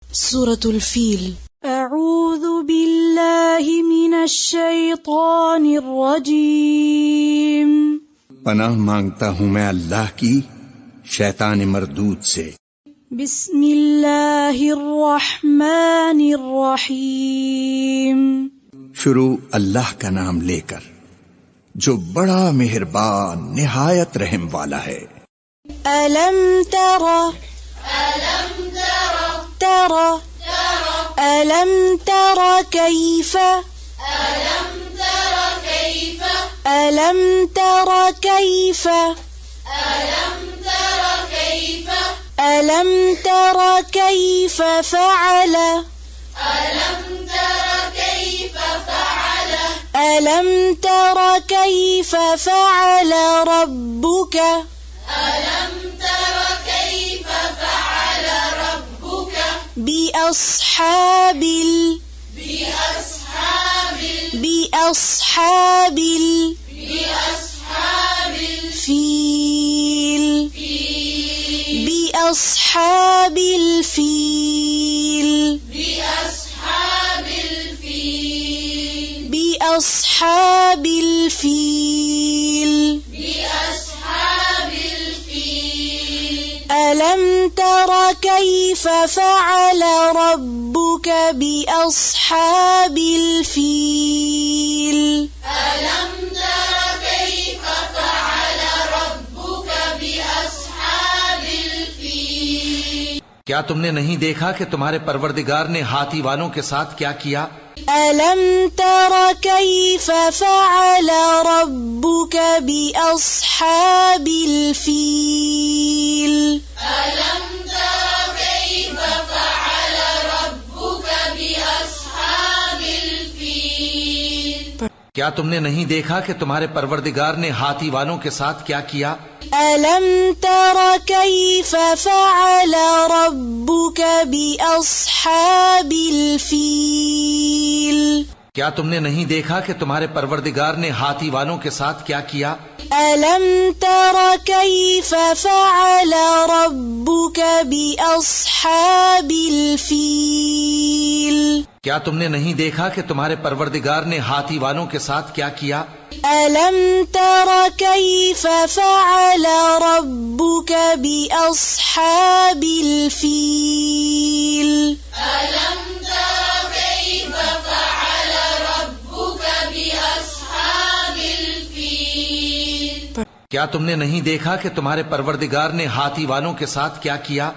سورة الفیل۔ اعوذ باللہ من الشیطان الرجیم۔ پناہ مانگتا ہوں میں اللہ کی شیطان مردود سے۔ بسم اللہ الرحمن الرحیم۔ شروع اللہ کا نام لے کر جو بڑا مہربان نہایت رحم والا ہے۔ الم تر الم تر کیف الم تر کیف الم تر کیف فعل الم تر کیف فعل ربک بأصحاب الفیل بأصحاب الفیل بأصحاب الفیل ألم تر كيف فعل ربك بأصحاب الفيل ألم تر كيف فعل ربك بأصحاب الفيل کیا تم نے نہیں دیکھا کہ تمہارے پروردگار نے ہاتھی والوں کے ساتھ کیا کیا؟ ألم تر كيف فعل ربك بأصحاب الفيل ألم تر كيف فعل ربك بأصحاب الفيل کیا تم نے نہیں دیکھا کہ تمہارے پروردگار نے ہاتھی والوں کے ساتھ کیا کیا؟ ألم تر كيف فعل ربك بأصحاب الفيل کیا تم نے نہیں دیکھا کہ تمہارے پروردگار نے ہاتھی والوں کے ساتھ کیا کیا؟ ألم تر كيف فعل ربك بأصحاب الفيل کیا تم نے نہیں دیکھا کہ تمہارے پروردگار نے ہاتھی والوں کے ساتھ کیا کیا؟ ألم تر كيف فعل ربك بأصحاب الفيل ألم تر كيف فعل ربك بأصحاب الفيل کیا تم نے نہیں دیکھا کہ تمہارے پروردگار نے ہاتھی والوں کے ساتھ کیا کیا؟